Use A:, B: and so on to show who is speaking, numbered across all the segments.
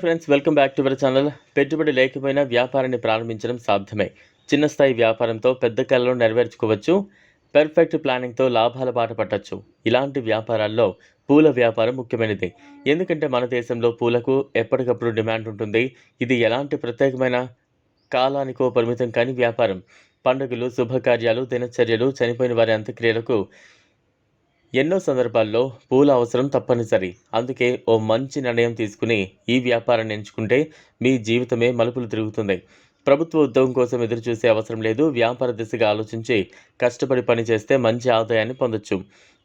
A: Friends, welcome back to our channel. పెట్టుబడి లేకపోయినా వ్యాపారాన్ని ప్రారంభించడం సాధ్యమే. చిన్న స్థాయి వ్యాపారంతో పెద్ద కళలను నెరవేర్చుకోవచ్చు. పర్ఫెక్ట్ ప్లానింగ్తో లాభాల బాట పట్టొచ్చు. ఇలాంటి వ్యాపారాల్లో పూల వ్యాపారం ముఖ్యమైనది. ఎందుకంటే మన దేశంలో పూలకు ఎప్పటికప్పుడు డిమాండ్ ఉంటుంది. ఇది ఎలాంటి ప్రత్యేకమైన కాలానికో పరిమితం కాని వ్యాపారం. పండుగలు, శుభకార్యాలు, దినచర్యలు, చనిపోయిన వారి అంత్యక్రియలకు ఎన్నో సందర్భాల్లో పూల అవసరం తప్పనిసరి. అందుకే ఓ మంచి నిర్ణయం తీసుకుని ఈ వ్యాపారాన్ని ఎంచుకుంటే మీ జీవితమే మలుపులు తిరుగుతుంది. ప్రభుత్వ ఉద్యోగం కోసం ఎదురు చూసే అవసరం లేదు. వ్యాపార దిశగా ఆలోచించి కష్టపడి పని చేస్తే మంచి ఆదాయాన్ని పొందొచ్చు.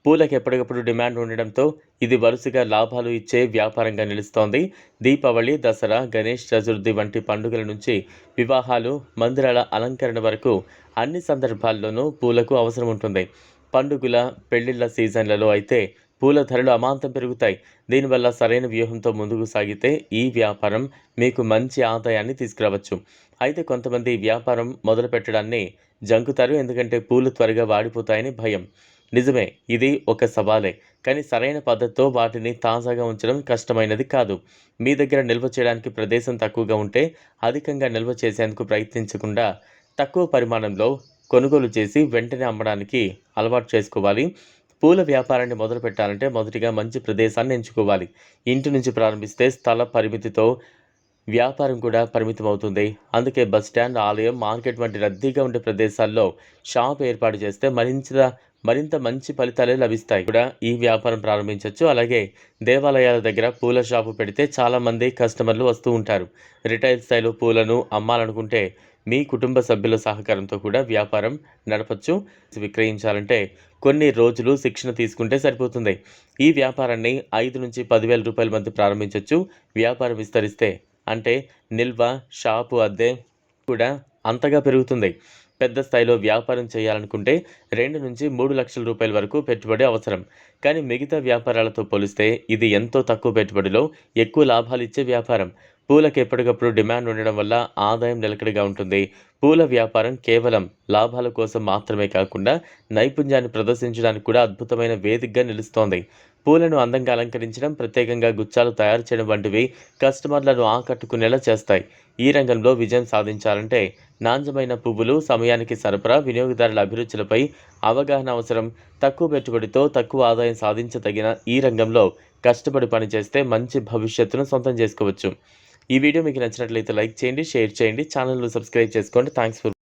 A: పూలకు ఎప్పటికప్పుడు డిమాండ్ ఉండడంతో ఇది వరుసగా లాభాలు ఇచ్చే వ్యాపారంగా నిలుస్తోంది. దీపావళి, దసరా, గణేష్ చతుర్థి వంటి పండుగల నుంచి వివాహాలు, మందిరాల అలంకరణ వరకు అన్ని సందర్భాల్లోనూ పూలకు అవసరం ఉంటుంది. పండుగల, పెళ్లిళ్ల సీజన్లలో అయితే పూల ధరలు అమాంతం పెరుగుతాయి. దీనివల్ల సరైన వ్యూహంతో ముందుకు సాగితే ఈ వ్యాపారం మీకు మంచి ఆదాయాన్ని తీసుకురావచ్చు. అయితే కొంతమంది ఈ వ్యాపారం మొదలు పెట్టడాన్ని జంకుతారు. ఎందుకంటే పూలు త్వరగా వాడిపోతాయని భయం. నిజమే, ఇది ఒక సవాలే. కానీ సరైన పద్ధతితో వాటిని తాజాగా ఉంచడం కష్టమైనది కాదు. మీ దగ్గర నిల్వ చేయడానికి ప్రదేశం తక్కువగా ఉంటే అధికంగా నిల్వ చేసేందుకు ప్రయత్నించకుండా తక్కువ పరిమాణంలో కొనుగోలు చేసి వెంటనే అమ్మడానికి అలవాటు చేసుకోవాలి. పూల వ్యాపారాన్ని మొదలు పెట్టాలంటే మొదటిగా మంచి ప్రదేశాన్ని ఎంచుకోవాలి. ఇంటి నుంచి ప్రారంభిస్తే స్థల పరిమితితో వ్యాపారం కూడా పరిమితం అవుతుంది. అందుకే బస్ స్టాండ్, ఆలయం, మార్కెట్ వంటి రద్దీగా ఉండే ప్రదేశాల్లో షాప్ ఏర్పాటు చేస్తే మరింత మంచి ఫలితాలే లభిస్తాయి. కూడా ఈ వ్యాపారం ప్రారంభించవచ్చు. అలాగే దేవాలయాల దగ్గర పూల షాపు పెడితే చాలామంది కస్టమర్లు వస్తూ ఉంటారు. రిటైల్ స్థాయిలో పూలను అమ్మాలనుకుంటే మీ కుటుంబ సభ్యుల సహకారంతో కూడా వ్యాపారం నడపచ్చు. విక్రయించాలంటే కొన్ని రోజులు శిక్షణ తీసుకుంటే సరిపోతుంది. ఈ వ్యాపారాన్ని 5 నుంచి 10,000 రూపాయల మధ్య ప్రారంభించవచ్చు. వ్యాపారం విస్తరిస్తే అంటే నిల్వ, షాపు అద్దె కూడా అంతగా పెరుగుతుంది. పెద్ద స్థాయిలో వ్యాపారం చేయాలనుకుంటే 2 నుంచి 3 లక్షల రూపాయల వరకు పెట్టుబడి అవసరం. కానీ మిగతా వ్యాపారాలతో పోలిస్తే ఇది ఎంతో తక్కువ పెట్టుబడిలో ఎక్కువ లాభాలు ఇచ్చే వ్యాపారం. పూలకు ఎప్పటికప్పుడు డిమాండ్ ఉండడం వల్ల ఆదాయం నిలకడగా ఉంటుంది. పూల వ్యాపారం కేవలం లాభాల కోసం మాత్రమే కాకుండా నైపుణ్యాన్ని ప్రదర్శించడానికి కూడా అద్భుతమైన వేదికగా నిలుస్తోంది. పూలను అందంగా అలంకరించడం, ప్రత్యేకంగా గుచ్చాలు తయారు చేయడం వంటివి కస్టమర్లను ఆకట్టుకునేలా చేస్తాయి. ఈ రంగంలో విజయం సాధించాలంటే నాణ్యమైన పువ్వులు, సమయానికి సరఫరా, వినియోగదారుల అభిరుచులపై అవగాహన అవసరం. తక్కువ పెట్టుబడితో తక్కువ ఆదాయం సాధించదగిన ఈ రంగంలో కష్టపడి పనిచేస్తే మంచి భవిష్యత్తును సొంతం చేసుకోవచ్చు. ఈ వీడియో మీకు నచ్చినట్లయితే లైక్ చేయండి, షేర్ చేయండి, ఛానల్ను సబ్స్క్రైబ్ చేసుకోండి. Thanks for